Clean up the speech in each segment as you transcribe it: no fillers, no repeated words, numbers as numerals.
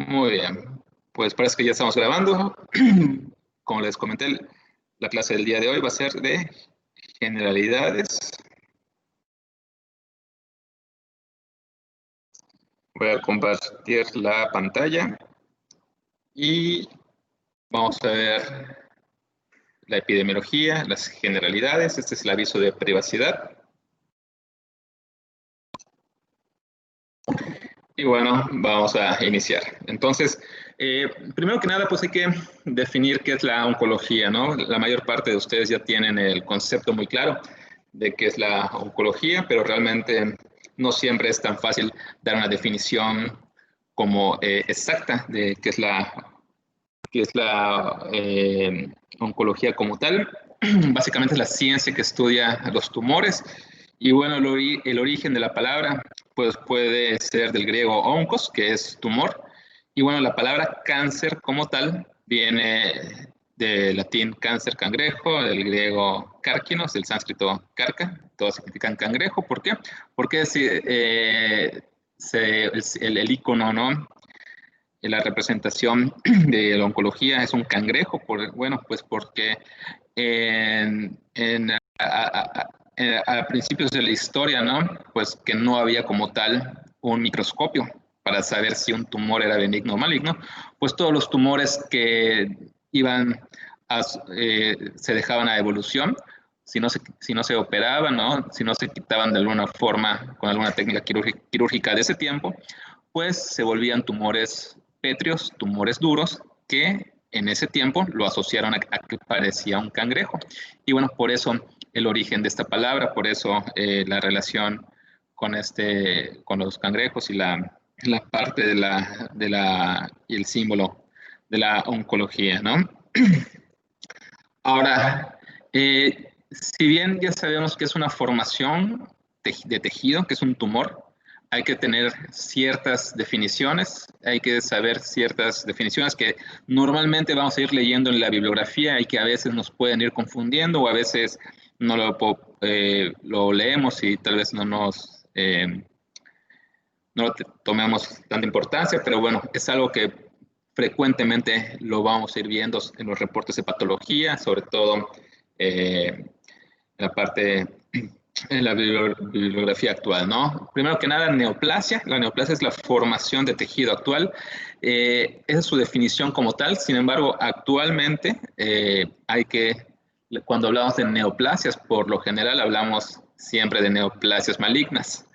Muy bien, pues parece que ya estamos grabando. Como les comenté, la clase del día de hoy va a ser de generalidades. Voy a compartir la pantalla y vamos a ver la epidemiología, las generalidades. Este es el aviso de privacidad. Y bueno, vamos a iniciar. Entonces, primero que nada, pues hay que definir qué es la oncología, ¿no? La mayor parte de ustedes ya tienen el concepto muy claro de qué es la oncología, pero realmente no siempre es tan fácil dar una definición como exacta de qué es la oncología como tal. Básicamente es la ciencia que estudia los tumores. Y bueno, el origen de la palabra pues puede ser del griego oncos, que es tumor. Y bueno, la palabra cáncer como tal viene del latín cáncer, cangrejo, del griego cárquinos, del sánscrito carca, todos significan cangrejo. ¿Por qué? Porque el icono, ¿no? La representación de la oncología es un cangrejo, bueno, pues porque a principios de la historia, ¿no? Pues que no había como tal un microscopio para saber si un tumor era benigno o maligno, pues todos los tumores que iban se dejaban a evolución, si no se operaban, ¿no? Si no se quitaban de alguna forma con alguna técnica quirúrgica de ese tiempo, pues se volvían tumores pétreos, tumores duros, que en ese tiempo lo asociaron a que parecía un cangrejo. Y bueno, por eso el origen de esta palabra, por eso la relación con los cangrejos y la parte y el símbolo de la oncología, ¿no? Ahora, si bien ya sabemos que es una formación de tejido, que es un tumor, hay que tener ciertas definiciones, hay que saber ciertas definiciones que normalmente vamos a ir leyendo en la bibliografía y que a veces nos pueden ir confundiendo o a veces no lo leemos y tal vez no lo tomemos tanta importancia, pero bueno, es algo que frecuentemente lo vamos a ir viendo en los reportes de patología, sobre todo en la parte, en la bibliografía actual, ¿no? Primero que nada, neoplasia. La neoplasia es la formación de tejido actual. Esa es su definición como tal. Sin embargo, actualmente cuando hablamos de neoplasias, por lo general hablamos siempre de neoplasias malignas,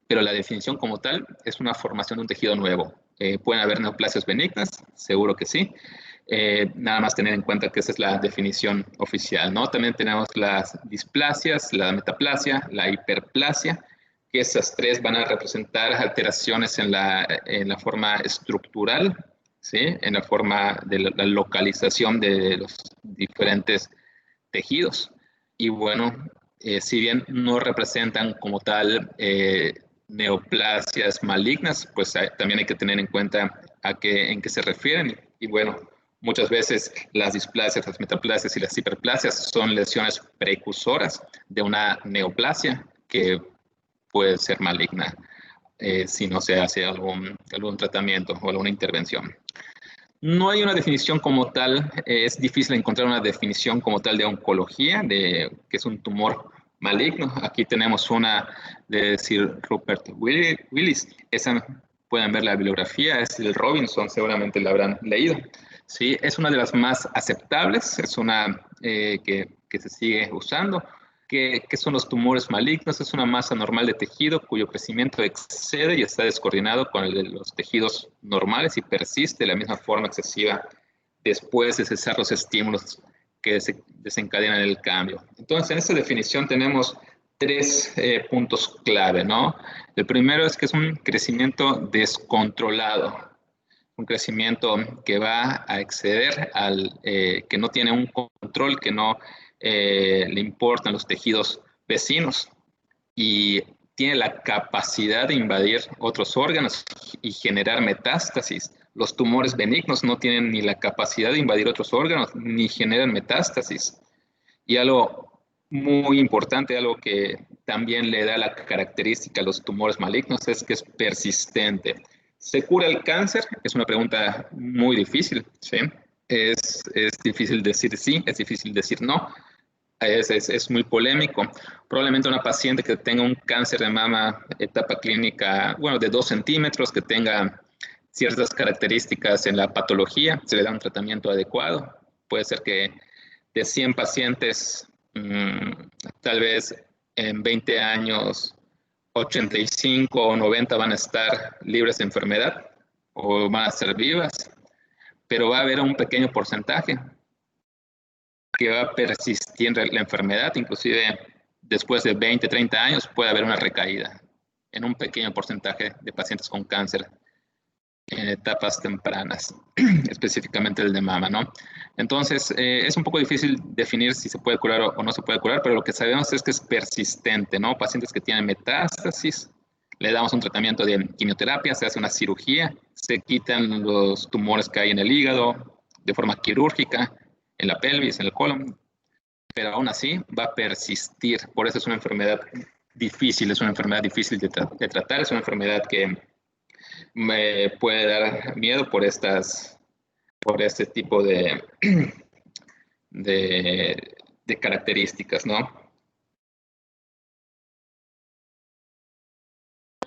pero la definición como tal es una formación de un tejido nuevo. ¿Pueden haber neoplasias benignas? Seguro que sí. Nada más tener en cuenta que esa es la definición oficial, ¿no? También tenemos las displasias, la metaplasia, la hiperplasia, que esas tres van a representar alteraciones en la forma estructural, ¿sí? En la forma de la localización de los diferentes tejidos. Y bueno, si bien no representan como tal neoplasias malignas, pues también hay que tener en cuenta en qué se refieren. Y bueno, muchas veces las displasias, las metaplasias y las hiperplasias son lesiones precursoras de una neoplasia que puede ser maligna si no se hace algún tratamiento o alguna intervención. No hay una definición como tal, es difícil encontrar una definición como tal de oncología, de que es un tumor maligno. Aquí tenemos una de Sir Rupert Willis, esa pueden ver la bibliografía, es el Robinson, seguramente la habrán leído. Sí, es una de las más aceptables, es una que se sigue usando. ¿Qué son los tumores malignos? Es una masa normal de tejido cuyo crecimiento excede y está descoordinado con el de los tejidos normales y persiste de la misma forma excesiva después de cesar los estímulos que desencadenan el cambio. Entonces, en esta definición tenemos tres puntos clave, ¿no? El primero es que es un crecimiento descontrolado, un crecimiento que va a exceder que no tiene un control, que no le importan los tejidos vecinos y tiene la capacidad de invadir otros órganos y generar metástasis. Los tumores benignos no tienen ni la capacidad de invadir otros órganos ni generan metástasis. Y algo muy importante, algo que también le da la característica a los tumores malignos, es que es persistente. ¿Se cura el cáncer? Es una pregunta muy difícil, ¿sí? Es difícil decir sí, es difícil decir no. Es muy polémico. Probablemente una paciente que tenga un cáncer de mama, etapa clínica, bueno, de 2 centímetros, que tenga ciertas características en la patología, se le da un tratamiento adecuado. Puede ser que de 100 pacientes, tal vez en 20 años, 85 o 90 van a estar libres de enfermedad o van a ser vivas, pero va a haber un pequeño porcentaje que va a persistir la enfermedad, inclusive después de 20, 30 años puede haber una recaída en un pequeño porcentaje de pacientes con cáncer en etapas tempranas, específicamente el de mama, ¿no? Entonces, es un poco difícil definir si se puede curar o no se puede curar, pero lo que sabemos es que es persistente, ¿no? Pacientes que tienen metástasis, le damos un tratamiento de quimioterapia, se hace una cirugía, se quitan los tumores que hay en el hígado de forma quirúrgica, en la pelvis, en el colon, pero aún así va a persistir. Por eso es una enfermedad difícil, es una enfermedad difícil de tratar, es una enfermedad que me puede dar miedo por este tipo de características, ¿no?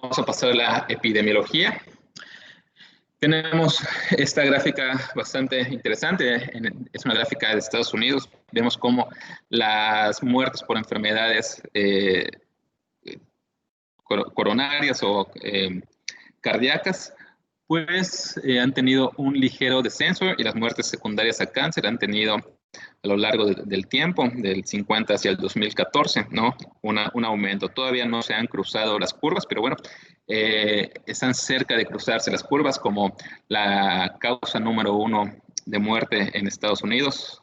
Vamos a pasar a la epidemiología. Tenemos esta gráfica bastante interesante, es una gráfica de Estados Unidos. Vemos cómo las muertes por enfermedades coronarias o cardíacas, pues han tenido un ligero descenso, y las muertes secundarias a cáncer han tenido a lo largo del tiempo, del 50 hacia el 2014, ¿no? Un aumento. Todavía no se han cruzado las curvas, pero bueno, están cerca de cruzarse las curvas como la causa número 1 de muerte en Estados Unidos.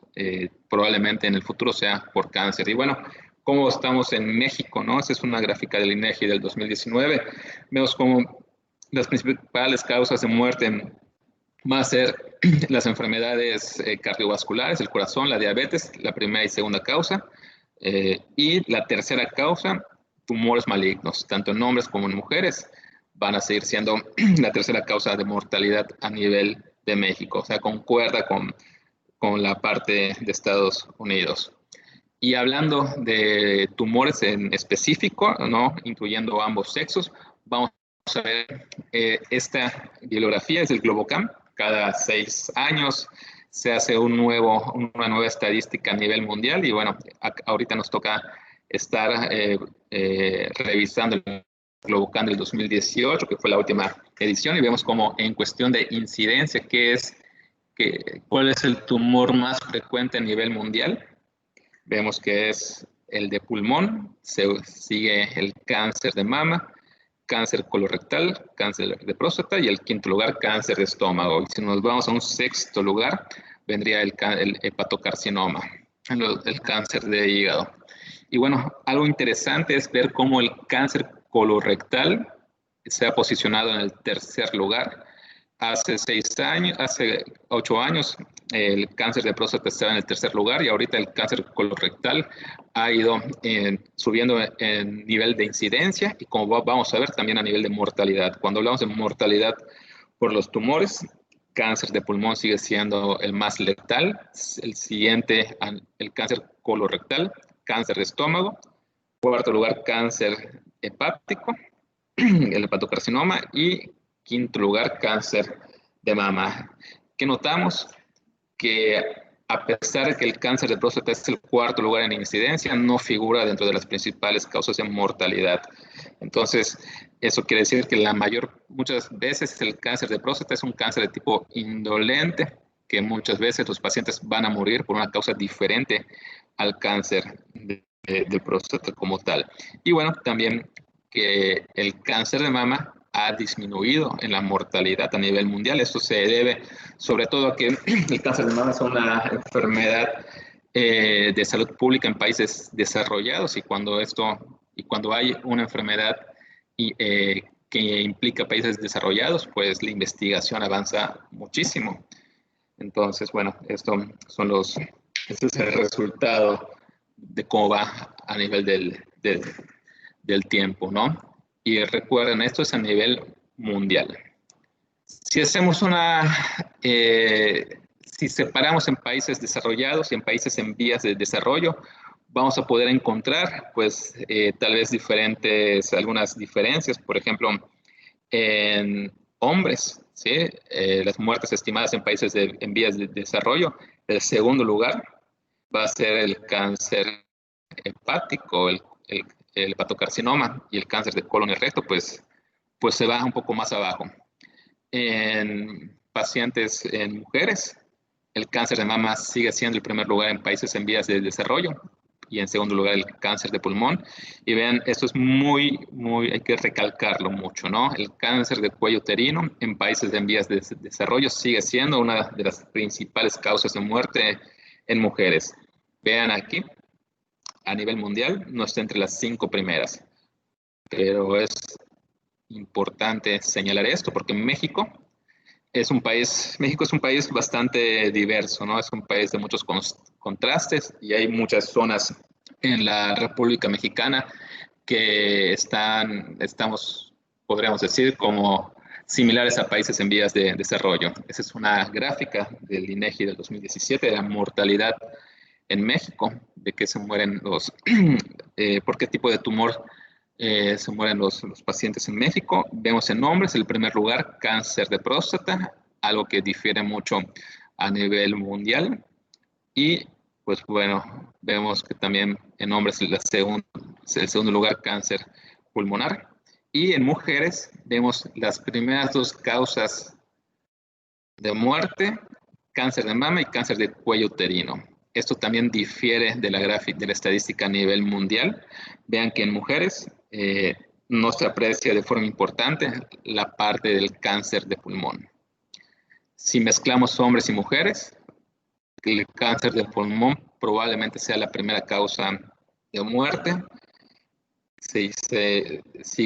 Probablemente en el futuro sea por cáncer. Y bueno, ¿cómo estamos en México, no? Esta es una gráfica del INEGI del 2019. Vemos cómo las principales causas de muerte van a ser las enfermedades cardiovasculares, el corazón, la diabetes, la primera y segunda causa, y la tercera causa, tumores malignos, tanto en hombres como en mujeres, van a seguir siendo la tercera causa de mortalidad a nivel de México, o sea, concuerda con la parte de Estados Unidos. Y hablando de tumores en específico, ¿no? Incluyendo ambos sexos, vamos a ver esta bibliografía, es el Globocam. Cada 6 años se hace una nueva estadística a nivel mundial, y bueno, ahorita nos toca estar revisando el Globocam del 2018, que fue la última edición, y vemos como en cuestión de incidencia, cuál es el tumor más frecuente a nivel mundial. Vemos que es el de pulmón, sigue el cáncer de mama, cáncer colorectal, cáncer de próstata, y el quinto lugar, cáncer de estómago. Y si nos vamos a un sexto lugar, vendría el hepatocarcinoma, el cáncer de hígado. Y bueno, algo interesante es ver cómo el cáncer colorectal se ha posicionado en el tercer lugar. Hace 8 años, el cáncer de próstata estaba en el tercer lugar, y ahorita el cáncer colorectal ha ido subiendo en nivel de incidencia, y como vamos a ver, también a nivel de mortalidad. Cuando hablamos de mortalidad por los tumores, cáncer de pulmón sigue siendo el más letal, el siguiente, el cáncer colorectal, cáncer de estómago, cuarto lugar, cáncer hepático, el hepatocarcinoma, y quinto lugar, cáncer de mama. ¿Qué notamos? Que a pesar de que el cáncer de próstata es el cuarto lugar en incidencia, no figura dentro de las principales causas de mortalidad. Entonces, eso quiere decir que muchas veces el cáncer de próstata es un cáncer de tipo indolente, que muchas veces los pacientes van a morir por una causa diferente al cáncer de próstata como tal. Y bueno, también que el cáncer de mama ha disminuido en la mortalidad a nivel mundial. Esto se debe sobre todo a que el cáncer de mama es una enfermedad de salud pública en países desarrollados, y cuando hay una enfermedad que implica países desarrollados, pues la investigación avanza muchísimo. Entonces, bueno, este es el resultado de cómo va a nivel del tiempo, ¿no? Y recuerden, esto es a nivel mundial. Si hacemos si separamos en países desarrollados y en países en vías de desarrollo, vamos a poder encontrar, pues, tal vez algunas diferencias. Por ejemplo, en hombres, ¿sí? Las muertes estimadas en países en vías de desarrollo, el segundo lugar va a ser el cáncer hepático, el hepatocarcinoma y el cáncer de colon y recto, pues se va un poco más abajo. En pacientes, en mujeres, el cáncer de mama sigue siendo el primer lugar en países en vías de desarrollo y en segundo lugar el cáncer de pulmón. Y vean, esto es hay que recalcarlo mucho, ¿no? El cáncer de cuello uterino en países en vías de desarrollo sigue siendo una de las principales causas de muerte en mujeres. Vean aquí, a nivel mundial, no está entre las 5 primeras, pero es importante señalar esto porque México es un país bastante diverso, ¿no? Es un país de muchos contrastes y hay muchas zonas en la República Mexicana que podríamos decir, como similares a países en vías de desarrollo. Esa es una gráfica del INEGI del 2017 de la mortalidad en México, de que se mueren por qué tipo de tumor se mueren los pacientes en México. Vemos en hombres, el primer lugar, cáncer de próstata, algo que difiere mucho a nivel mundial. Y pues bueno, vemos que también en hombres el segundo lugar, cáncer pulmonar. Y en mujeres vemos las primeras dos causas de muerte, cáncer de mama y cáncer de cuello uterino. Esto también difiere de la estadística a nivel mundial. Vean que en mujeres no se aprecia de forma importante la parte del cáncer de pulmón. Si mezclamos hombres y mujeres, el cáncer de pulmón probablemente sea la primera causa de muerte. Sigue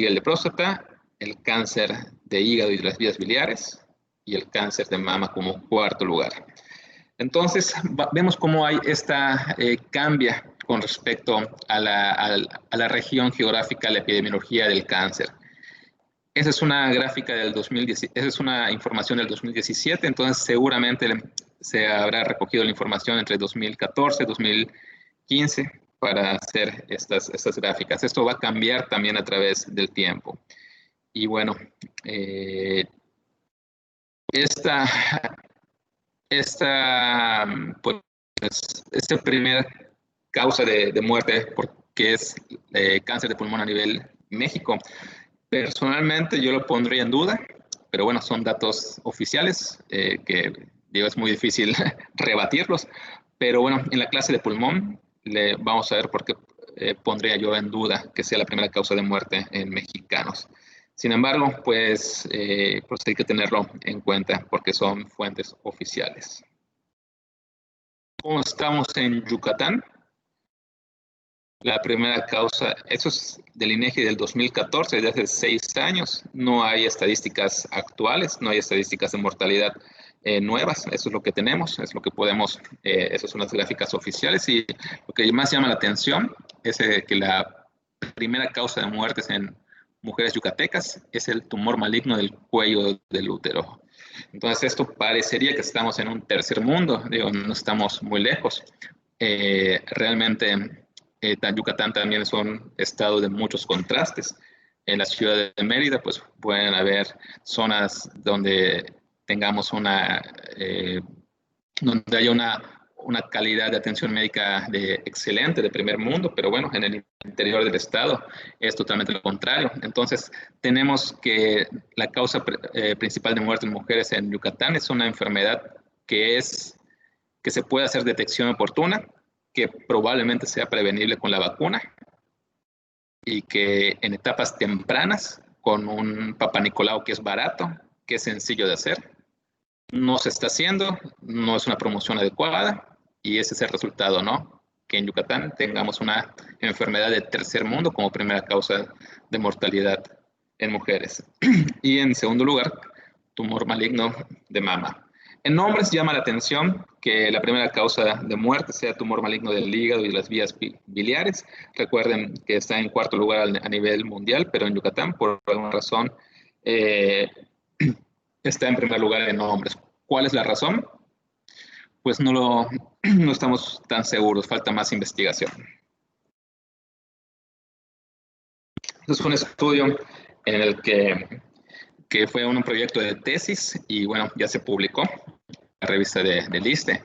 el de próstata, el cáncer de hígado y de las vías biliares y el cáncer de mama como cuarto lugar. Entonces, vemos cómo hay cambia con respecto a la región geográfica, la epidemiología del cáncer. Esa es una gráfica del 2010, esa es una información del 2017, entonces seguramente se habrá recogido la información entre 2014 y 2015 para hacer estas gráficas. Esto va a cambiar también a través del tiempo. Y bueno, esta primera causa de muerte, porque es cáncer de pulmón a nivel México, personalmente yo lo pondría en duda, pero bueno, son datos oficiales que digo, es muy difícil rebatirlos, pero bueno, en la clase de pulmón vamos a ver por qué pondría yo en duda que sea la primera causa de muerte en mexicanos. Sin embargo, pues hay que tenerlo en cuenta porque son fuentes oficiales. ¿Cómo estamos en Yucatán? La primera causa, eso es del INEGI del 2014, de hace 6 años. No hay estadísticas actuales, no hay estadísticas de mortalidad nuevas. Eso es lo que tenemos, es lo que podemos, esas son las gráficas oficiales. Y lo que más llama la atención es que la primera causa de muertes en mujeres yucatecas es el tumor maligno del cuello del útero. Entonces, esto parecería que estamos en un tercer mundo, digo, no estamos muy lejos. Realmente, Yucatán también es un estado de muchos contrastes. En la ciudad de Mérida, pues pueden haber zonas donde tengamos donde haya una calidad de atención médica excelente, de primer mundo, pero bueno, en el interior del estado es totalmente lo contrario. Entonces, tenemos que la causa principal de muerte en mujeres en Yucatán es una enfermedad que se puede hacer detección oportuna, que probablemente sea prevenible con la vacuna y que en etapas tempranas, con un Papá Nicolau que es barato, que es sencillo de hacer, no se está haciendo, no es una promoción adecuada y ese es el resultado, ¿no? Que en Yucatán tengamos una enfermedad de tercer mundo como primera causa de mortalidad en mujeres. Y en segundo lugar, tumor maligno de mama. En hombres llama la atención que la primera causa de muerte sea tumor maligno del hígado y las vías biliares. Recuerden que está en cuarto lugar a nivel mundial, pero en Yucatán, por alguna razón, está en primer lugar en hombres. ¿Cuál es la razón? Pues no estamos tan seguros, falta más investigación. Es un estudio en el que fue un proyecto de tesis y bueno, ya se publicó en la revista del ISSSTE.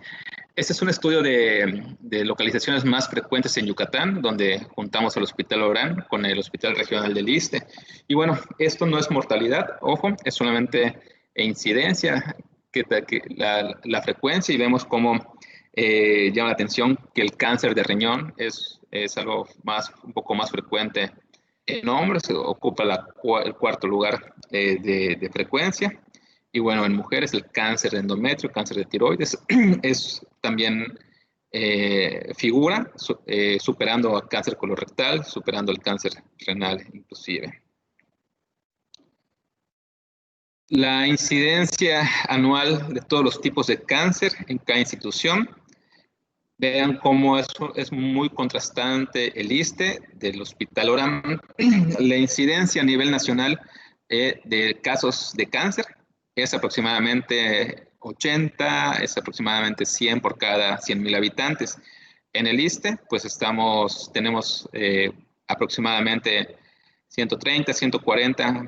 Este es un estudio de localizaciones más frecuentes en Yucatán, donde juntamos al Hospital Orán con el Hospital Regional del ISSSTE. Y bueno, esto no es mortalidad, ojo, es solamente incidencia, la frecuencia, y vemos cómo llama la atención que el cáncer de riñón es algo un poco más frecuente en hombres, ocupa el cuarto lugar de frecuencia. Y bueno, en mujeres el cáncer de endometrio, cáncer de tiroides, es también figura, superando al cáncer colorectal, superando el cáncer renal inclusive. La incidencia anual de todos los tipos de cáncer en cada institución. Vean cómo es muy contrastante el ISSSTE del Hospital Orán. La incidencia a nivel nacional de casos de cáncer es aproximadamente 80, es aproximadamente 100 por cada 100,000 habitantes. En el ISSSTE, pues tenemos aproximadamente 130, 140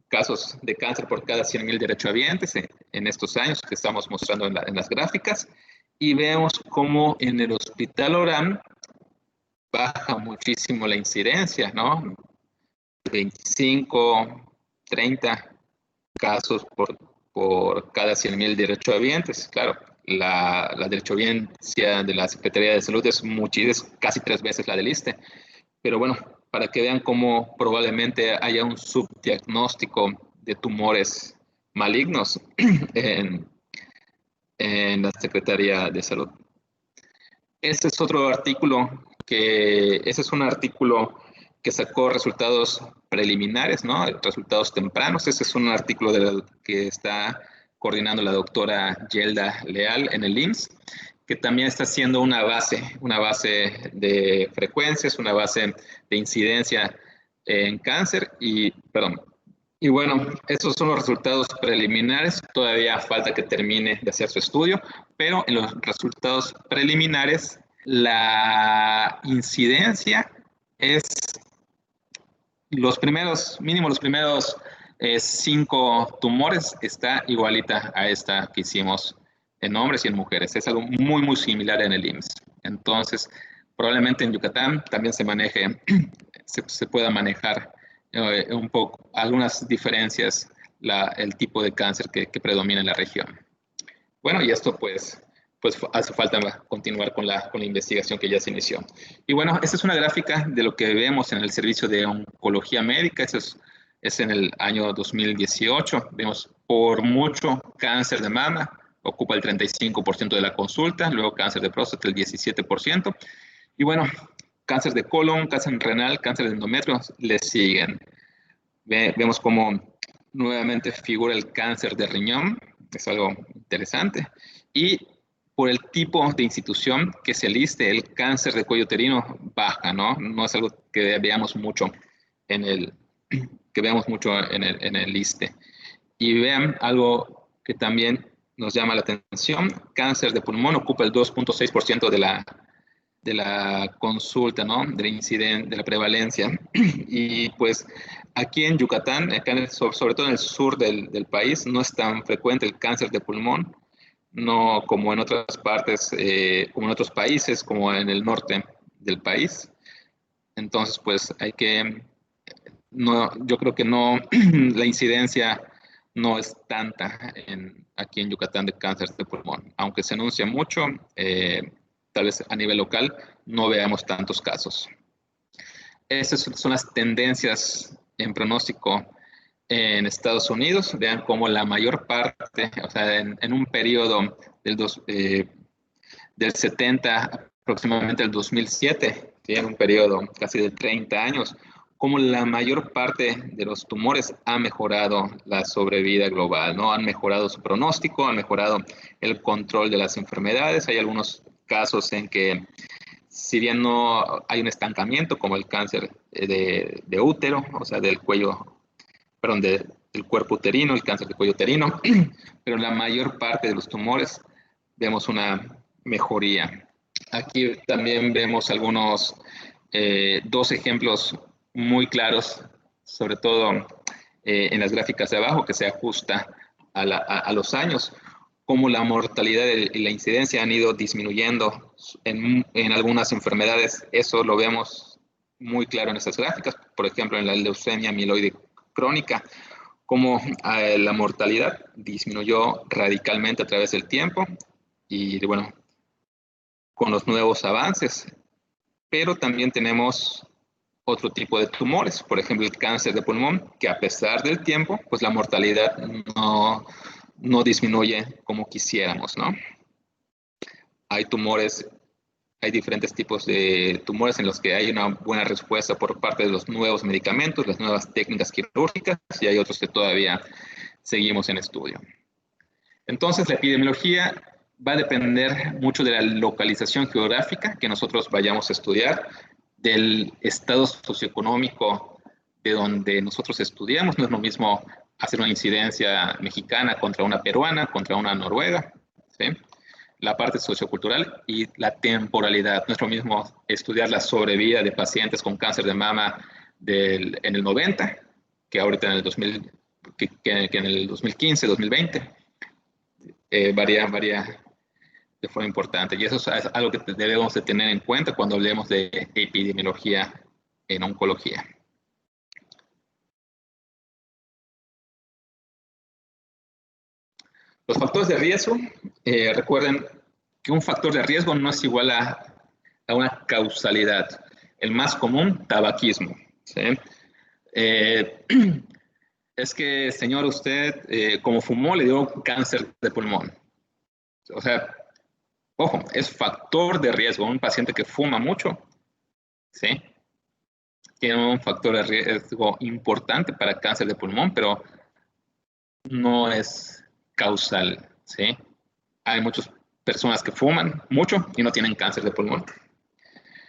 casos de cáncer por cada 100,000 derechohabientes en estos años que estamos mostrando en las gráficas. Y vemos cómo en el Hospital Orán baja muchísimo la incidencia, ¿no? 25, 30 casos por cada 100,000 derechohabientes. Claro, la derechohabiencia de la Secretaría de Salud es casi 3 veces la del ISSSTE. Pero bueno, para que vean cómo probablemente haya un subdiagnóstico de tumores malignos en la Secretaría de Salud. Ese es un artículo que sacó resultados preliminares, ¿no? Resultados tempranos. Ese es un artículo que está coordinando la doctora Yelda Leal en el IMSS, que también está haciendo una base de frecuencias, una base de incidencia en cáncer y bueno, esos son los resultados preliminares. Todavía falta que termine de hacer su estudio, pero en los resultados preliminares la incidencia es mínimo los primeros 5 tumores está igualita a esta que hicimos en hombres y en mujeres. Es algo muy, muy similar en el IMSS. Entonces, probablemente en Yucatán también se pueda manejar un poco, algunas diferencias, el tipo de cáncer que predomina en la región. Bueno, y esto pues hace falta continuar con la investigación que ya se inició. Y bueno, esta es una gráfica de lo que vemos en el servicio de oncología médica. Eso es en el año 2018. Vemos por mucho cáncer de mama, ocupa el 35% de la consulta, luego cáncer de próstata el 17%. Y bueno, cáncer de colon, cáncer renal, cáncer de endometrio le siguen. Vemos cómo nuevamente figura el cáncer de riñón, es algo interesante. Y por el tipo de institución que se liste, el cáncer de cuello uterino baja, ¿no? No es algo que veamos mucho en el ISSSTE. Y vean algo que también nos llama la atención, cáncer de pulmón ocupa el 2.6% de la consulta, ¿no? De la prevalencia. Y pues aquí en Yucatán, sobre todo en el sur del país, no es tan frecuente el cáncer de pulmón, no como en otras partes, como en otros países, como en el norte del país. Entonces, pues yo creo que no, la incidencia no es tanta aquí en Yucatán de cáncer de pulmón. Aunque se anuncia mucho, tal vez a nivel local no veamos tantos casos. Esas son las tendencias en pronóstico en Estados Unidos. Vean cómo la mayor parte, o sea, en un periodo del 70 aproximadamente al 2007, ¿sí? En un periodo casi de 30 años, como la mayor parte de los tumores ha mejorado la sobrevida global, ¿no? Han mejorado su pronóstico, han mejorado el control de las enfermedades. Hay algunos casos en que, si bien no hay un estancamiento, como el cáncer de útero, o sea, del cuello, perdón, del cuerpo uterino, el cáncer de cuello uterino, pero en la mayor parte de los tumores vemos una mejoría. Aquí también vemos algunos, dos ejemplos muy claros, sobre todo en las gráficas de abajo, que se ajusta a los años, cómo la mortalidad y la incidencia han ido disminuyendo en algunas enfermedades. Eso lo vemos muy claro en estas gráficas, por ejemplo, en la leucemia amiloide crónica, cómo la mortalidad disminuyó radicalmente a través del tiempo y, bueno, con los nuevos avances. Pero también tenemos otro tipo de tumores, por ejemplo, el cáncer de pulmón, que a pesar del tiempo, pues la mortalidad no disminuye como quisiéramos, ¿no? Hay tumores, hay diferentes tipos de tumores en los que hay una buena respuesta por parte de los nuevos medicamentos, las nuevas técnicas quirúrgicas, y hay otros que todavía seguimos en estudio. Entonces, la epidemiología va a depender mucho de la localización geográfica que nosotros vayamos a estudiar, del estado socioeconómico de donde nosotros estudiamos. No es lo mismo hacer una incidencia mexicana contra una peruana, contra una noruega, ¿sí? La parte sociocultural y la temporalidad. No es lo mismo estudiar la sobrevida de pacientes con cáncer de mama en el 90 que ahorita en el 2000, que en el 2015, 2020. Varía de forma importante. Y eso es algo que debemos de tener en cuenta cuando hablemos de epidemiología en oncología. Los factores de riesgo, recuerden que un factor de riesgo no es igual a una causalidad. El más común, tabaquismo, ¿sí? Es que, señor, usted, como fumó, le dio cáncer de pulmón. O sea, ojo, es factor de riesgo. Un paciente que fuma mucho, ¿sí? Tiene un factor de riesgo importante para cáncer de pulmón, pero no es causal, ¿sí? Hay muchas personas que fuman mucho y no tienen cáncer de pulmón.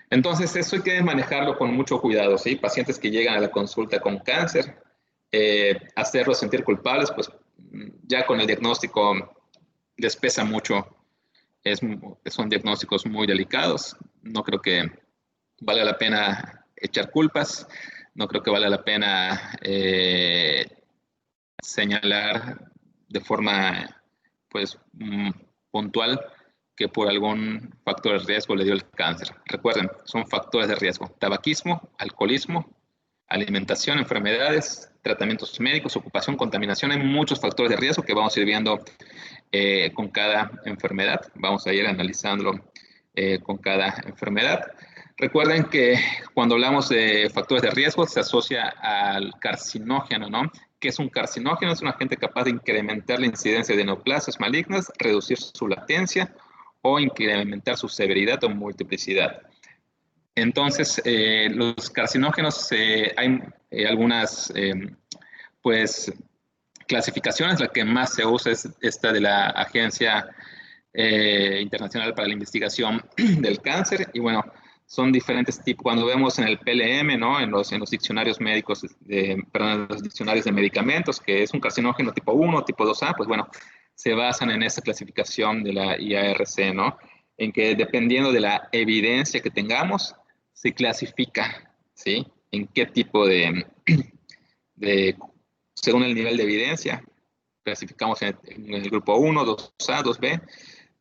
Entonces, eso hay que manejarlo con mucho cuidado, ¿sí? Pacientes que llegan a la consulta con cáncer, hacerlos sentir culpables, pues ya con el diagnóstico les pesa mucho. Son diagnósticos muy delicados. No creo que valga la pena echar culpas. No creo que valga la pena señalar de forma pues puntual que por algún factor de riesgo le dio el cáncer. Recuerden, son factores de riesgo: tabaquismo, alcoholismo, alimentación, enfermedades, tratamientos médicos, ocupación, contaminación. Hay muchos factores de riesgo que vamos a ir viendo con cada enfermedad. Vamos a ir analizándolo con cada enfermedad. Recuerden que cuando hablamos de factores de riesgo se asocia al carcinógeno, ¿no? ¿Qué es un carcinógeno? Es un agente capaz de incrementar la incidencia de neoplasias malignas, reducir su latencia o incrementar su severidad o multiplicidad. Entonces, los carcinógenos, hay algunas, pues, clasificaciones. La que más se usa es esta de la Agencia Internacional para la Investigación del Cáncer. Y bueno, son diferentes tipos. Cuando vemos en el PLM, ¿no? En los diccionarios médicos, perdón, en los diccionarios de medicamentos, que es un carcinógeno tipo 1, tipo 2A, pues bueno, se basan en esta clasificación de la IARC, ¿no? En que dependiendo de la evidencia que tengamos, se clasifica, ¿sí? En qué tipo según el nivel de evidencia, clasificamos en el grupo 1, 2A, 2B.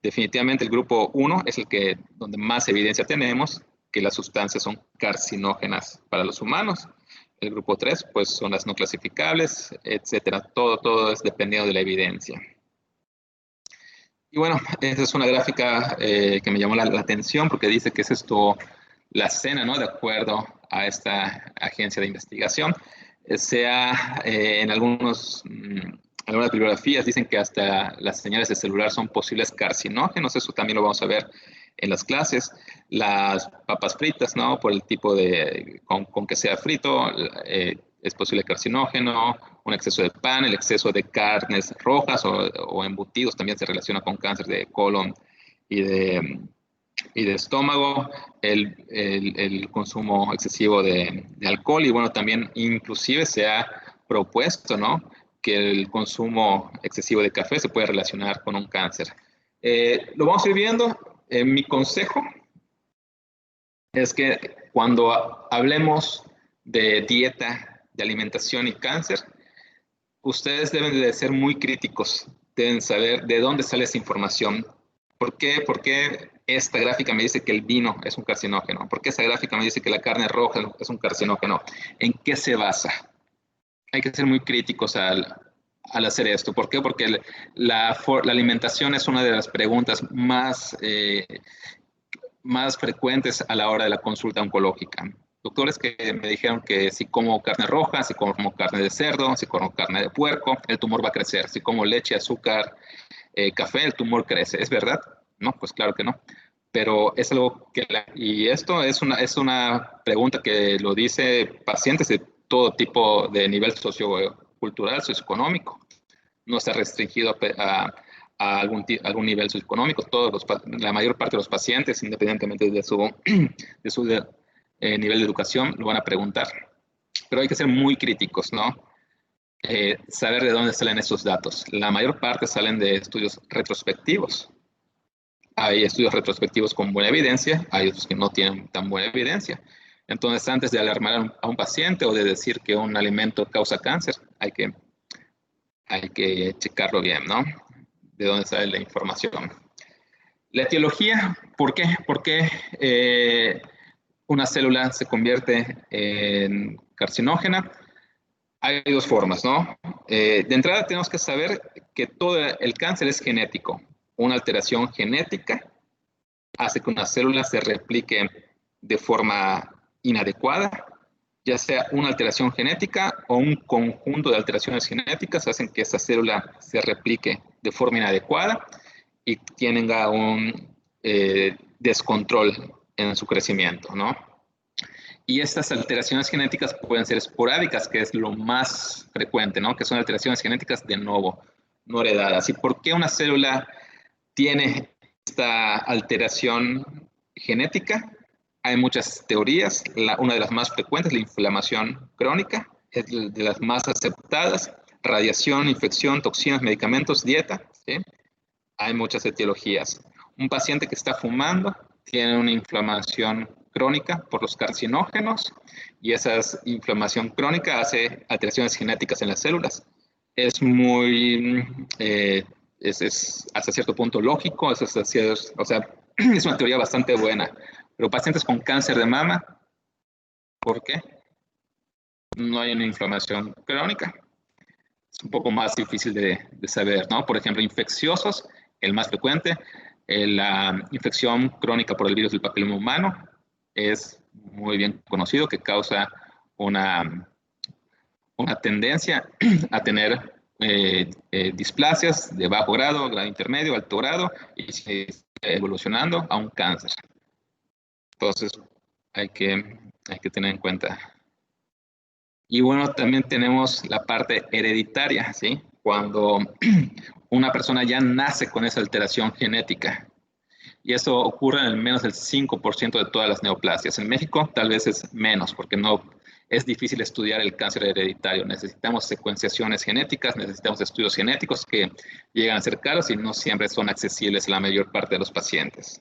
Definitivamente el grupo 1 es el que donde más evidencia tenemos que las sustancias son carcinógenas para los humanos. El grupo 3, pues son las no clasificables, etcétera. Todo es dependiendo de la evidencia. Y bueno, esa es una gráfica que me llamó la atención porque dice que es esto la escena, ¿no? De acuerdo a esta agencia de investigación. En algunas bibliografías dicen que hasta las señales de celular son posibles carcinógenos. Eso también lo vamos a ver en las clases. Las papas fritas, ¿no? Por el tipo con que sea frito, es posible carcinógeno. Un exceso de pan, el exceso de carnes rojas o embutidos también se relaciona con cáncer de colon y de estómago, el consumo excesivo de alcohol. Y bueno, también inclusive se ha propuesto, ¿no? que el consumo excesivo de café se puede relacionar con un cáncer. Lo vamos a ir viendo. Mi consejo es que cuando hablemos de dieta, de alimentación y cáncer, ustedes deben de ser muy críticos, deben saber de dónde sale esa información. ¿Por qué? Porque esta gráfica me dice que el vino es un carcinógeno. ¿Por qué esa gráfica me dice que la carne roja es un carcinógeno? ¿En qué se basa? Hay que ser muy críticos al hacer esto. ¿Por qué? Porque la alimentación es una de las preguntas más frecuentes a la hora de la consulta oncológica. Doctores que me dijeron que si como carne roja, si como carne de cerdo, si como carne de puerco, el tumor va a crecer. Si como leche, azúcar, café, el tumor crece. ¿Es verdad? No, pues claro que no. Pero es algo que... y esto es una pregunta que lo dice pacientes de todo tipo de nivel sociocultural, socioeconómico. No está restringido a algún nivel socioeconómico. La mayor parte de los pacientes, independientemente de su nivel de educación, lo van a preguntar. Pero hay que ser muy críticos, ¿no? Saber de dónde salen esos datos. La mayor parte salen de estudios retrospectivos. Hay estudios retrospectivos con buena evidencia, hay otros que no tienen tan buena evidencia. Entonces, antes de alarmar a un paciente o de decir que un alimento causa cáncer, hay que checarlo bien, ¿no? De dónde sale la información. La etiología, ¿por qué? ¿Por qué una célula se convierte en carcinógena? Hay dos formas, ¿no? De entrada tenemos que saber que todo el cáncer es genético. Una alteración genética hace que una célula se replique de forma inadecuada, ya sea una alteración genética o un conjunto de alteraciones genéticas hacen que esa célula se replique de forma inadecuada y tenga un descontrol en su crecimiento, ¿no? Y estas alteraciones genéticas pueden ser esporádicas, que es lo más frecuente, ¿no? Que son alteraciones genéticas de nuevo, no heredadas. ¿Y por qué una célula tiene esta alteración genética? Hay muchas teorías. Una de las más frecuentes es la inflamación crónica, es de las más aceptadas. Radiación, infección, toxinas, medicamentos, dieta, ¿sí? Hay muchas etiologías. Un paciente que está fumando tiene una inflamación crónica por los carcinógenos y esa inflamación crónica hace alteraciones genéticas en las células. Es muy, es hasta cierto punto lógico, o sea, es una teoría bastante buena. Pero pacientes con cáncer de mama, ¿por qué? No hay una inflamación crónica. Es un poco más difícil de saber, ¿no? Por ejemplo, infecciosos, el más frecuente, la infección crónica por el virus del papiloma humano es muy bien conocido que causa una tendencia a tener displasias de bajo grado, grado intermedio, alto grado y sigue evolucionando a un cáncer. Entonces, hay que tener en cuenta. Y bueno, también tenemos la parte hereditaria, ¿sí? Cuando una persona ya nace con esa alteración genética. Y eso ocurre en menos del 5% de todas las neoplasias. En México tal vez es menos, porque no es difícil estudiar el cáncer hereditario. Necesitamos secuenciaciones genéticas, necesitamos estudios genéticos que llegan a ser caros y no siempre son accesibles a la mayor parte de los pacientes.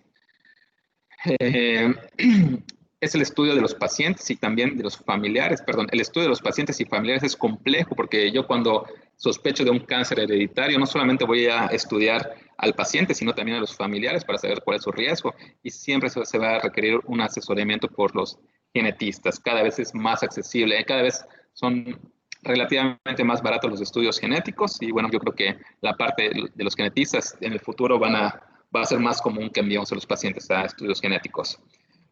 Es el estudio de los pacientes y también de los familiares. Perdón, el estudio de los pacientes y familiares es complejo porque yo cuando sospecho de un cáncer hereditario no solamente voy a estudiar al paciente, sino también a los familiares para saber cuál es su riesgo y siempre se va a requerir un asesoramiento por los genetistas. Cada vez es más accesible, cada vez son relativamente más baratos los estudios genéticos y bueno, yo creo que la parte de los genetistas en el futuro va a ser más común que enviemos a los pacientes a estudios genéticos.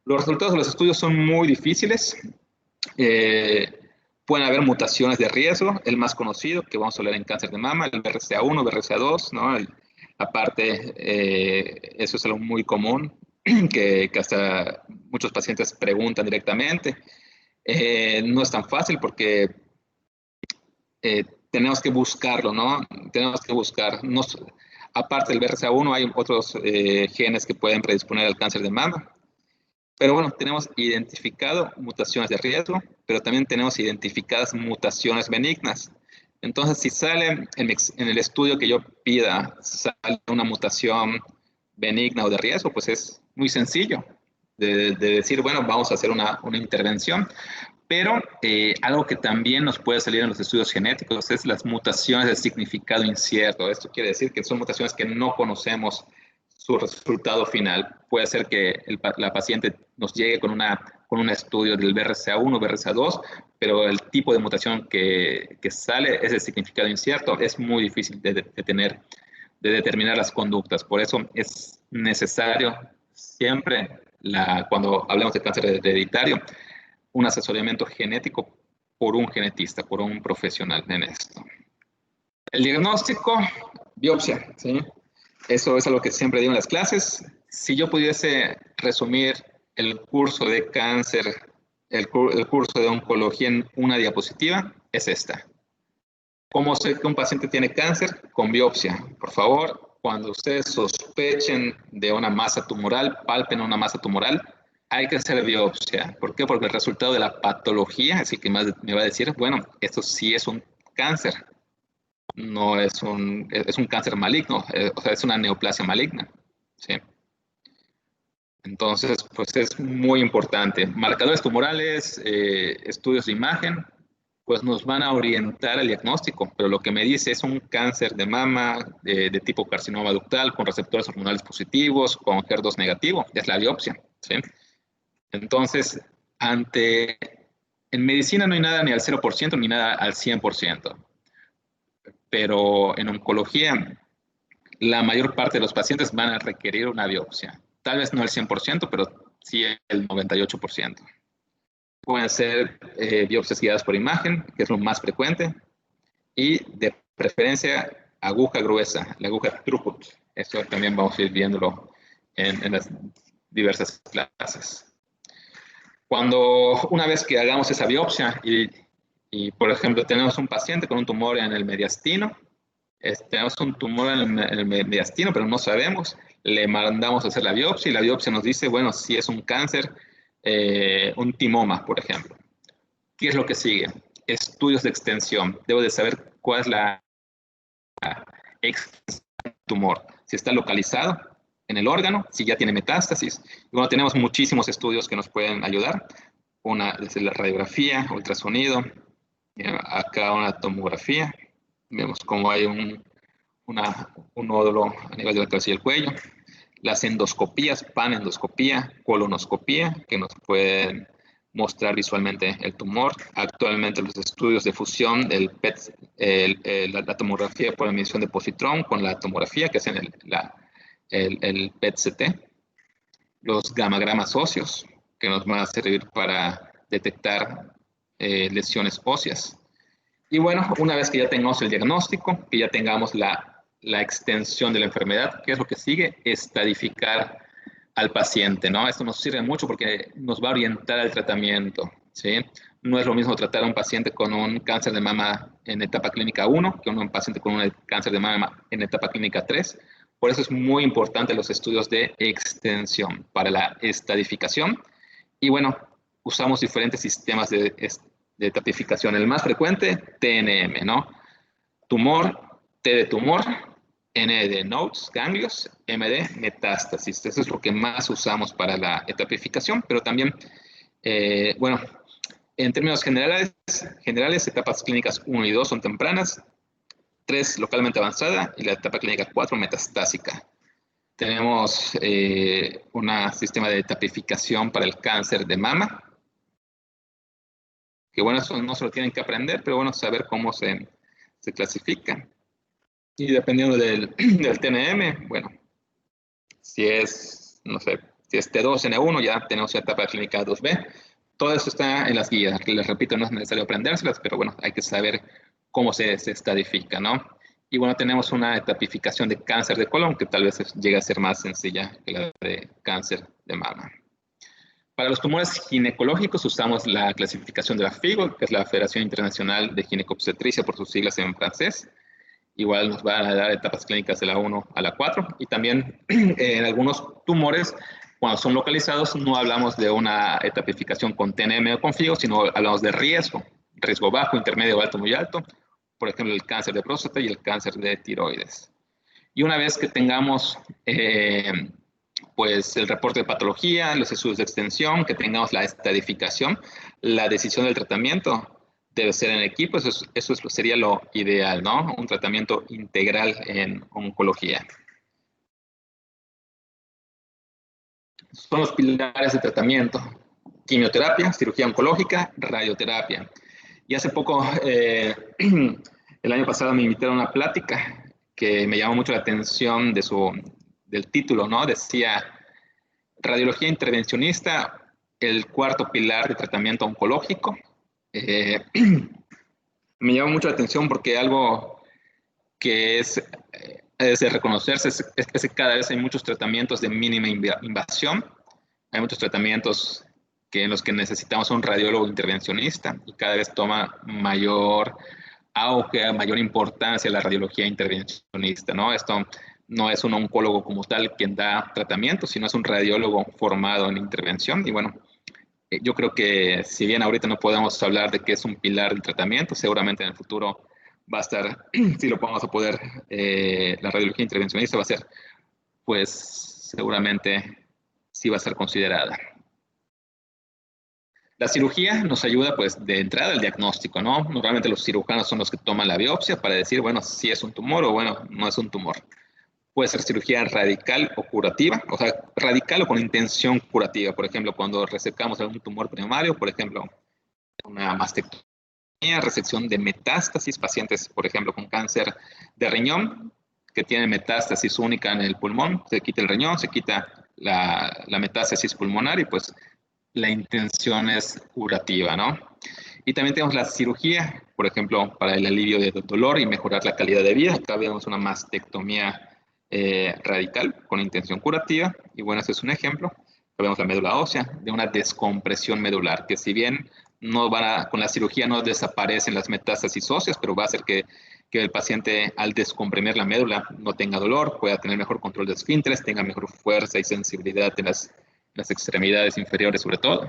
Los resultados de los estudios son muy difíciles. Pueden haber mutaciones de riesgo. El más conocido, que vamos a hablar en cáncer de mama, el BRCA1, BRCA2, ¿no? Aparte, eso es algo muy común, que hasta muchos pacientes preguntan directamente. No es tan fácil porque tenemos que buscarlo, ¿no? Tenemos que buscar. Aparte del BRCA1, hay otros genes que pueden predisponer al cáncer de mama. Pero bueno, tenemos identificado mutaciones de riesgo, pero también tenemos identificadas mutaciones benignas. Entonces, si sale en el estudio que yo pida, sale una mutación benigna o de riesgo, pues es muy sencillo de decir, bueno, vamos a hacer una intervención. Pero algo que también nos puede salir en los estudios genéticos es las mutaciones de significado incierto. Esto quiere decir que son mutaciones que no conocemos su resultado final. Puede ser que la paciente nos llegue con un estudio del BRCA1, BRCA2, pero el tipo de mutación que sale es de significado incierto. Es muy difícil de determinar las conductas. Por eso es necesario siempre, cuando hablamos de cáncer hereditario, un asesoramiento genético por un genetista, por un profesional en esto. El diagnóstico, biopsia, ¿sí? Eso es algo que siempre digo en las clases. Si yo pudiese resumir el curso de cáncer, el curso de oncología en una diapositiva, es esta. ¿Cómo sé que un paciente tiene cáncer? Con biopsia. Por favor, cuando ustedes sospechen de una masa tumoral, palpen una masa tumoral, hay que hacer biopsia. ¿Por qué? Porque el resultado de la patología es el que más me va a decir, bueno, esto sí es un cáncer. No es un cáncer maligno, o sea, es una neoplasia maligna. ¿Sí? Entonces, pues es muy importante. Marcadores tumorales, estudios de imagen, pues nos van a orientar al diagnóstico, pero lo que me dice es un cáncer de mama de tipo carcinoma ductal con receptores hormonales positivos, con HER2 negativo, es la biopsia. ¿Sí? Entonces, en medicina no hay nada ni al 0% ni nada al 100%, pero en oncología la mayor parte de los pacientes van a requerir una biopsia. Tal vez no el 100%, pero sí el 98%. Pueden ser biopsias guiadas por imagen, que es lo más frecuente, y de preferencia aguja gruesa, la aguja throughput. Esto también vamos a ir viéndolo en las diversas clases. Una vez que hagamos esa biopsia y, por ejemplo, tenemos un paciente con un tumor en el mediastino, tenemos un tumor en el mediastino, pero no sabemos, le mandamos a hacer la biopsia y la biopsia nos dice, bueno, si es un cáncer, un timoma, por ejemplo. ¿Qué es lo que sigue? Estudios de extensión. Debo de saber cuál es la extensión del tumor, si está localizado en el órgano, si ya tiene metástasis. Y bueno, tenemos muchísimos estudios que nos pueden ayudar. Una es la radiografía, ultrasonido, acá una tomografía. Vemos cómo hay un nódulo a nivel de la cabeza y el cuello. Las endoscopías, panendoscopía, colonoscopía, que nos pueden mostrar visualmente el tumor. Actualmente los estudios de fusión del PET, la tomografía por emisión de positrón con la tomografía, que es el PET-CT. Los gamagramas óseos, que nos van a servir para detectar lesiones óseas. Y bueno, una vez que ya tengamos el diagnóstico, que ya tengamos la extensión de la enfermedad, ¿qué es lo que sigue? Estadificar al paciente, ¿no? Esto nos sirve mucho porque nos va a orientar al tratamiento, ¿sí? No es lo mismo tratar a un paciente con un cáncer de mama en etapa clínica 1 que un paciente con un cáncer de mama en etapa clínica 3. Por eso es muy importante los estudios de extensión para la estadificación. Y bueno, usamos diferentes sistemas de tipificación. El más frecuente, TNM, ¿no? Tumor, T de tumor, N de nodes, ganglios, M de metástasis. Eso es lo que más usamos para la etapificación, pero también, bueno, en términos generales, etapas clínicas 1 y 2 son tempranas, 3 localmente avanzada y la etapa clínica 4 metastásica. Tenemos un sistema de etapificación para el cáncer de mama, que bueno, eso no se lo tienen que aprender, pero bueno, saber cómo se clasifica. Y dependiendo del TNM, bueno, si es, no sé, si es T2N1, ya tenemos etapa clínica 2B. Todo eso está en las guías. Les repito, no es necesario aprendérselas, pero bueno, hay que saber cómo se estadifica, ¿no? Y bueno, tenemos una etapificación de cáncer de colon, que tal vez llegue a ser más sencilla que la de cáncer de mama. Para los tumores ginecológicos usamos la clasificación de la FIGO, que es la Federación Internacional de Ginecobstetricia por sus siglas en francés. Igual nos van a dar etapas clínicas de la 1 a la 4. Y también en algunos tumores, cuando son localizados, no hablamos de una etapificación con TNM o con FIGO, sino hablamos de riesgo bajo, intermedio, alto, muy alto, por ejemplo, el cáncer de próstata y el cáncer de tiroides. Y una vez que tengamos pues el reporte de patología, los estudios de extensión, que tengamos la estadificación, la decisión del tratamiento debe ser en equipo, eso sería lo ideal, ¿no? Un tratamiento integral en oncología. Son los pilares de tratamiento: quimioterapia, cirugía oncológica, radioterapia. Y hace poco, el año pasado, me invitaron a una plática que me llamó mucho la atención del título, ¿no? Decía, radiología intervencionista, el cuarto pilar de tratamiento oncológico. Me llamó mucho la atención porque algo que es de reconocerse es que cada vez hay muchos tratamientos de mínima invasión, hay muchos tratamientos en los que necesitamos un radiólogo intervencionista y cada vez toma mayor auge, mayor importancia la radiología intervencionista, ¿no? Esto no es un oncólogo como tal quien da tratamiento, sino es un radiólogo formado en intervención. Y bueno, yo creo que si bien ahorita no podemos hablar de que es un pilar del tratamiento, seguramente en el futuro va a estar, si lo vamos a poder, la radiología intervencionista va a ser, pues seguramente sí va a ser considerada. La cirugía nos ayuda, pues, de entrada al diagnóstico, ¿no? Normalmente los cirujanos son los que toman la biopsia para decir, bueno, si es un tumor o, bueno, no es un tumor. Puede ser cirugía radical o curativa, o sea, radical o con intención curativa. Por ejemplo, cuando resecamos algún tumor primario, por ejemplo, una mastectomía, resección de metástasis, pacientes, por ejemplo, con cáncer de riñón, que tienen metástasis única en el pulmón, se quita el riñón, se quita la metástasis pulmonar y pues la intención es curativa, ¿no? Y también tenemos la cirugía, por ejemplo, para el alivio del dolor y mejorar la calidad de vida. Acá vemos una mastectomía radical con intención curativa. Y bueno, este es un ejemplo. Acá vemos la médula ósea de una descompresión medular, que si bien con la cirugía no desaparecen las metástasis óseas, pero va a hacer que el paciente, al descomprimir la médula, no tenga dolor, pueda tener mejor control de esfínteres, tenga mejor fuerza y sensibilidad en las extremidades inferiores sobre todo.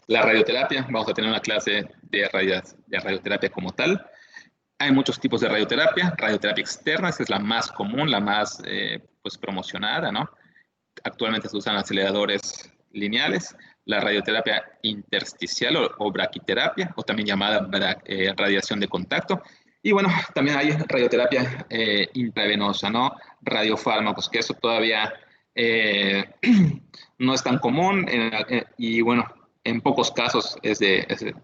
La radioterapia, vamos a tener una clase de radioterapia como tal. Hay muchos tipos de radioterapia. Radioterapia externa, esa es la más común, la más pues, promocionada, ¿no? Actualmente se usan aceleradores lineales. La radioterapia intersticial o braquiterapia, o también llamada radiación de contacto. Y bueno, también hay radioterapia intravenosa, ¿no? Radiofármacos, que eso todavía no es tan común y bueno, en pocos casos es de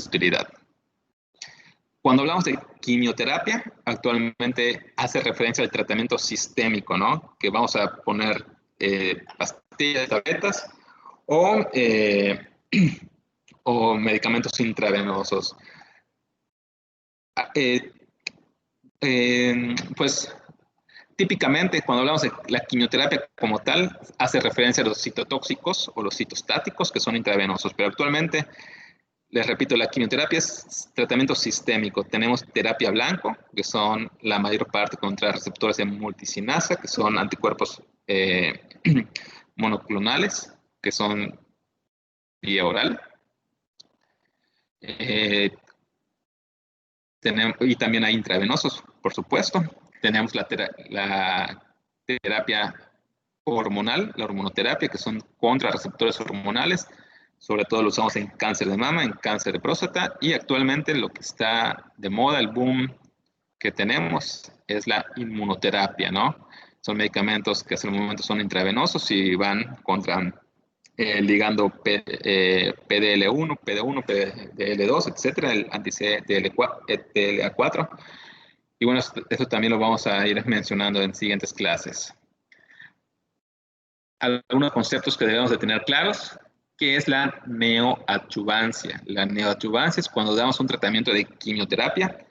utilidad. Cuando hablamos de quimioterapia, actualmente hace referencia al tratamiento sistémico, ¿no? Que vamos a poner pastillas, tabletas o medicamentos intravenosos. Pues típicamente, cuando hablamos de la quimioterapia como tal, hace referencia a los citotóxicos o los citostáticos, que son intravenosos, pero actualmente, les repito, la quimioterapia es tratamiento sistémico. Tenemos terapia blanco, que son la mayor parte contra receptores de multicinasa, que son anticuerpos monoclonales, que son vía oral. Y también hay intravenosos, por supuesto. Tenemos la terapia hormonal, la hormonoterapia, que son contra receptores hormonales. Sobre todo lo usamos en cáncer de mama, en cáncer de próstata. Y actualmente lo que está de moda, el boom que tenemos, es la inmunoterapia, ¿no? Son medicamentos que hasta el momento son intravenosos y van contra el ligando PDL1, PD1, PDL2, etcétera, el anti-CTLA4. Y bueno, eso también lo vamos a ir mencionando en siguientes clases. Algunos conceptos que debemos de tener claros. ¿Qué es la neoadjuvancia? La neoadjuvancia es cuando damos un tratamiento de quimioterapia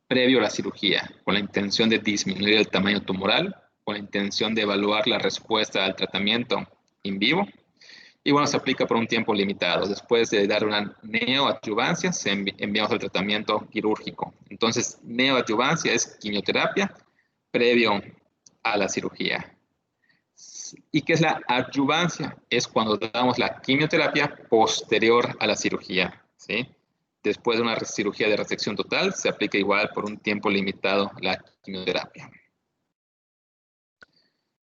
previo a la cirugía, con la intención de disminuir el tamaño tumoral, con la intención de evaluar la respuesta al tratamiento in vivo. Y bueno, se aplica por un tiempo limitado. Después de dar una neoadjuvancia, enviamos al tratamiento quirúrgico. Entonces, neoadjuvancia es quimioterapia previo a la cirugía. ¿Y qué es la adjuvancia? Es cuando damos la quimioterapia posterior a la cirugía, ¿sí? Después de una cirugía de resección total, se aplica igual por un tiempo limitado la quimioterapia.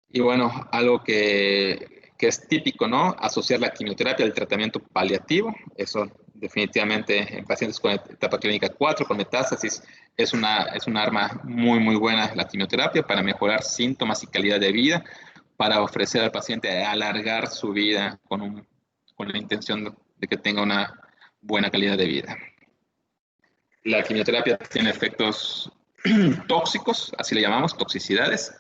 Y bueno, algo que es típico, ¿no? Asociar la quimioterapia al tratamiento paliativo. Eso definitivamente en pacientes con etapa clínica 4, con metástasis, es un arma muy, muy buena la quimioterapia para mejorar síntomas y calidad de vida, para ofrecer al paciente alargar su vida con la intención de que tenga una buena calidad de vida. La quimioterapia tiene efectos tóxicos, así le llamamos, toxicidades,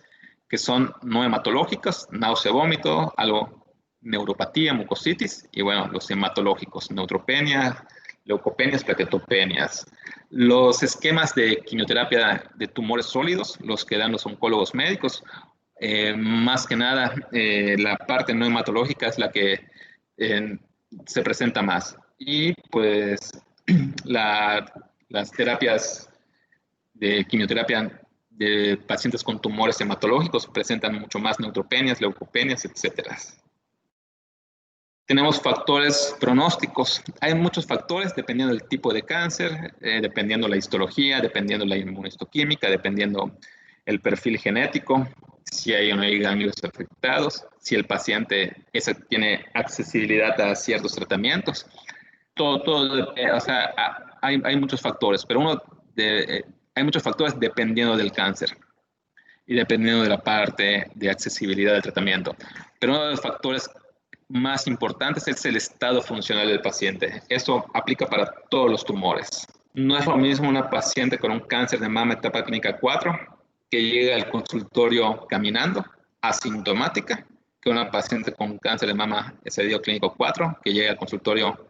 que son no hematológicas, náusea, vómito, algo neuropatía, mucositis, y bueno, los hematológicos, neutropenia, leucopenias, plaquetopenias. Los esquemas de quimioterapia de tumores sólidos, los que dan los oncólogos médicos, más que nada, la parte no hematológica es la que se presenta más. Y pues las terapias de quimioterapia de pacientes con tumores hematológicos presentan mucho más neutropenias, leucopenias, etcétera. Tenemos factores pronósticos. Hay muchos factores dependiendo del tipo de cáncer, dependiendo la histología, dependiendo la inmunohistoquímica, dependiendo el perfil genético, si hay o no hay ganglios afectados, si el paciente tiene accesibilidad a ciertos tratamientos. Todo o sea, hay muchos factores, pero hay muchos factores dependiendo del cáncer y dependiendo de la parte de accesibilidad del tratamiento. Pero uno de los factores más importantes es el estado funcional del paciente. Eso aplica para todos los tumores. No es lo mismo una paciente con un cáncer de mama etapa clínica 4 que llega al consultorio caminando, asintomática, que una paciente con cáncer de mama estadio clínico 4 que llega al consultorio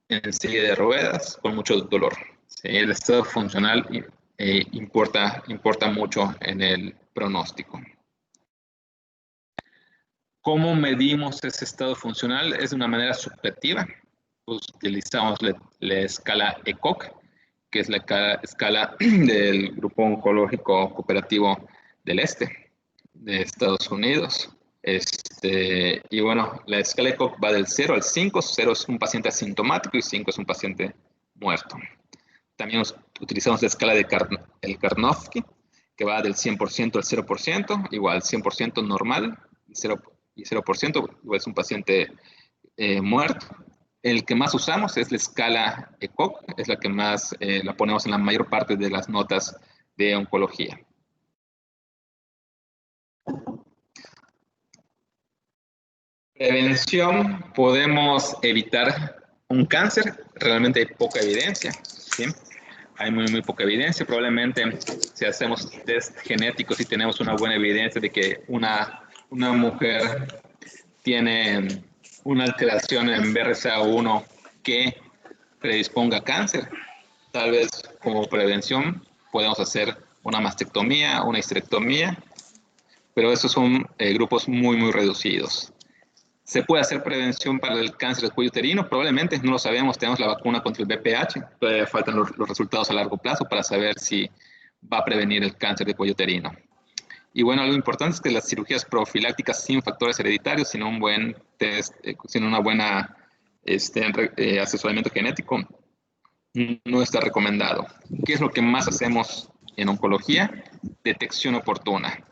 en silla de ruedas con mucho dolor. Sí, el estado funcional importa mucho en el pronóstico. ¿Cómo medimos ese estado funcional? Es de una manera subjetiva. Utilizamos la escala ECOG, que es la escala del Grupo Oncológico Cooperativo del Este de Estados Unidos. Y bueno, la escala ECOG va del 0 al 5. 0 es un paciente asintomático y 5 es un paciente muerto. También utilizamos la escala de Karnofsky, que va del 100% al 0%, igual 100% normal y 0% igual es un paciente muerto. El que más usamos es la escala ECOG, es la que más la ponemos en la mayor parte de las notas de oncología. Prevención, podemos evitar un cáncer, realmente hay poca evidencia, ¿sí? Hay muy poca evidencia. Probablemente si hacemos test genéticos y tenemos una buena evidencia de que una mujer tiene una alteración en BRCA1 que predisponga a cáncer, tal vez como prevención podemos hacer una mastectomía, una histerectomía, pero esos son grupos muy reducidos. ¿Se puede hacer prevención para el cáncer de cuello uterino? Probablemente, no lo sabemos, tenemos la vacuna contra el VPH, todavía faltan los resultados a largo plazo para saber si va a prevenir el cáncer de cuello uterino. Y bueno, algo importante es que las cirugías profilácticas sin factores hereditarios, sin un buen test, sin una buena asesoramiento genético, no está recomendado. ¿Qué es lo que más hacemos en oncología? Detección oportuna.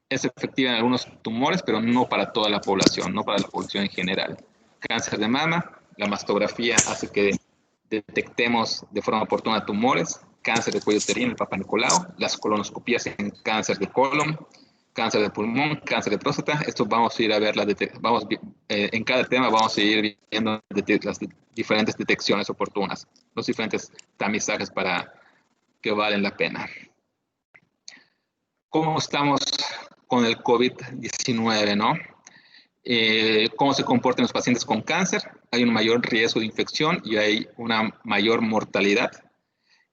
Es efectiva en algunos tumores, pero no para toda la población, no para la población en general. Cáncer de mama, la mastografía hace que detectemos de forma oportuna tumores, cáncer de cuello uterino, el Papa Nicolau, las colonoscopías en cáncer de colon, cáncer de pulmón, cáncer de próstata. Esto vamos a ir a ver, en cada tema vamos a ir viendo las diferentes detecciones oportunas, los diferentes tamizajes para que valen la pena. ¿Cómo estamos con el COVID-19, no? ¿Cómo se comportan los pacientes con cáncer? Hay un mayor riesgo de infección y hay una mayor mortalidad.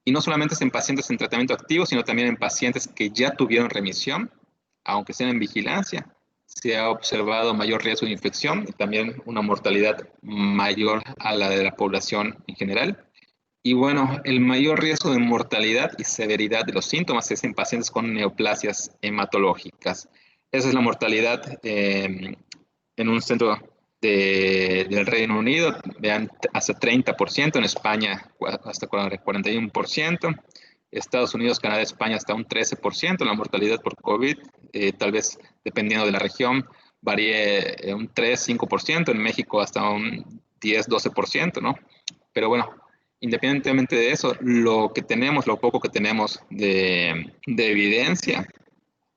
Y no solamente es en pacientes en tratamiento activo, sino también en pacientes que ya tuvieron remisión, aunque sean en vigilancia. Se ha observado mayor riesgo de infección y también una mortalidad mayor a la de la población en general. Y bueno, el mayor riesgo de mortalidad y severidad de los síntomas es en pacientes con neoplasias hematológicas. Esa es la mortalidad en un centro del Reino Unido, vean, hasta 30%, en España hasta 41%, Estados Unidos, Canadá, España hasta un 13%, la mortalidad por COVID, tal vez dependiendo de la región, varíe un 3-5%, en México hasta un 10-12%, ¿no? Pero bueno, independientemente de eso, lo que tenemos, lo poco que tenemos de evidencia,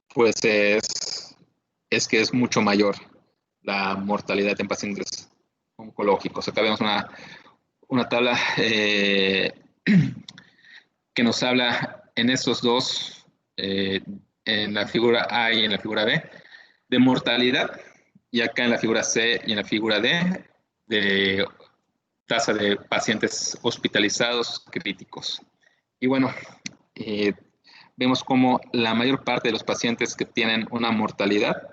pues es que es mucho mayor la mortalidad en pacientes oncológicos. Acá vemos una tabla que nos habla en estos dos, en la figura A y en la figura B, de mortalidad, y acá en la figura C y en la figura D, de tasa de pacientes hospitalizados críticos. Y bueno, vemos como la mayor parte de los pacientes que tienen una mortalidad,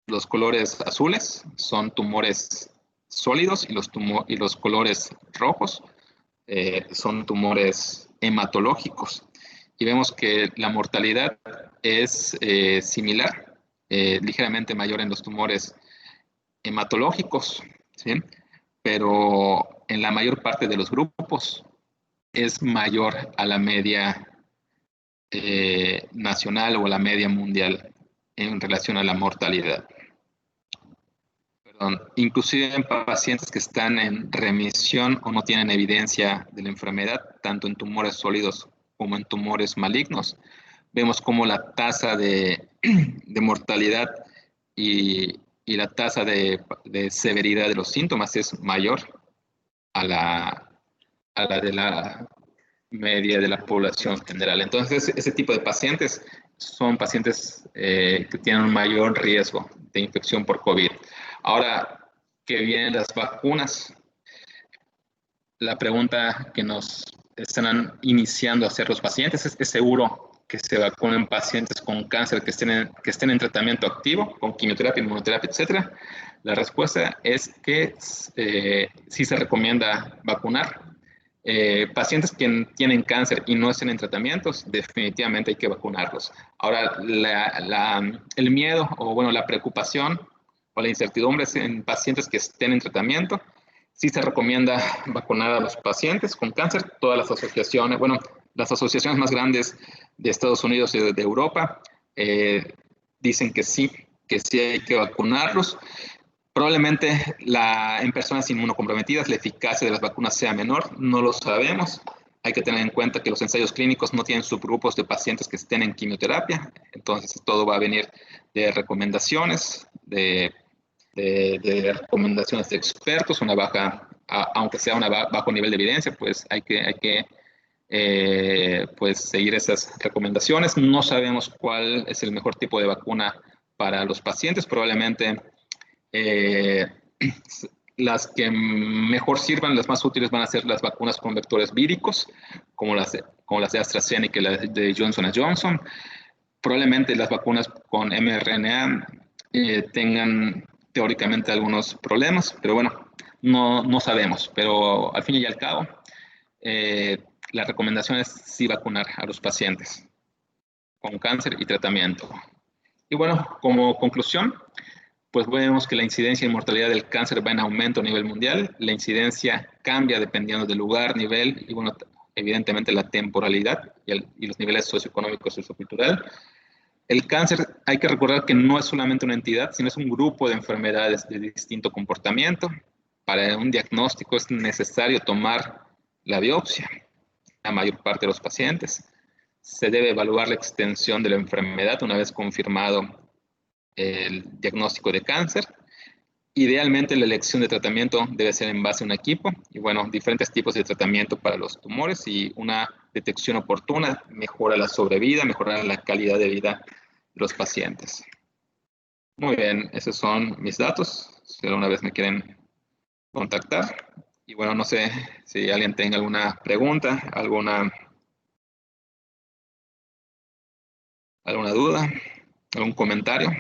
los colores azules son tumores sólidos y los colores rojos son tumores hematológicos. Y vemos que la mortalidad es similar, ligeramente mayor en los tumores hematológicos, ¿sí? Pero en la mayor parte de los grupos es mayor a la media nacional o a la media mundial en relación a la mortalidad. Perdón. Inclusive en pacientes que están en remisión o no tienen evidencia de la enfermedad, tanto en tumores sólidos como en tumores malignos, vemos como la tasa de mortalidad y la tasa de severidad de los síntomas es mayor a la de la media de la población general. Entonces, ese tipo de pacientes son pacientes que tienen un mayor riesgo de infección por COVID. Ahora que vienen las vacunas, la pregunta que nos están iniciando a hacer los pacientes es seguro que se vacunen pacientes con cáncer que estén en tratamiento activo, con quimioterapia, inmunoterapia, etcétera. La respuesta es que sí se recomienda vacunar. Pacientes que tienen cáncer y no estén en tratamientos, definitivamente hay que vacunarlos. Ahora, el miedo o bueno, la preocupación o la incertidumbre es en pacientes que estén en tratamiento. Sí se recomienda vacunar a los pacientes con cáncer. Todas las asociaciones, bueno, las asociaciones más grandes de Estados Unidos y de Europa dicen que sí hay que vacunarlos. Probablemente en personas inmunocomprometidas la eficacia de las vacunas sea menor, no lo sabemos. Hay que tener en cuenta que los ensayos clínicos no tienen subgrupos de pacientes que estén en quimioterapia, entonces todo va a venir de recomendaciones, de recomendaciones de expertos, aunque sea un bajo nivel de evidencia, pues hay que pues seguir esas recomendaciones. No sabemos cuál es el mejor tipo de vacuna para los pacientes, probablemente las que mejor sirvan, las más útiles van a ser las vacunas con vectores víricos, como las de AstraZeneca y las de Johnson & Johnson. Probablemente las vacunas con mRNA tengan teóricamente algunos problemas, pero bueno, no sabemos. Pero al fin y al cabo, la recomendación es sí vacunar a los pacientes con cáncer y tratamiento. Y bueno, como conclusión, pues vemos que la incidencia y mortalidad del cáncer va en aumento a nivel mundial. La incidencia cambia dependiendo del lugar, nivel y, bueno, evidentemente la temporalidad y los niveles socioeconómicos y socioculturales. El cáncer, hay que recordar que no es solamente una entidad, sino es un grupo de enfermedades de distinto comportamiento. Para un diagnóstico es necesario tomar la biopsia, la mayor parte de los pacientes. Se debe evaluar la extensión de la enfermedad una vez confirmado el diagnóstico de cáncer. Idealmente la elección de tratamiento debe ser en base a un equipo y bueno, diferentes tipos de tratamiento para los tumores y una detección oportuna mejora la sobrevida, mejora la calidad de vida de los pacientes. Muy bien, esos son mis datos, si alguna vez me quieren contactar. Y bueno, no sé si alguien tenga alguna pregunta, alguna duda, algún comentario.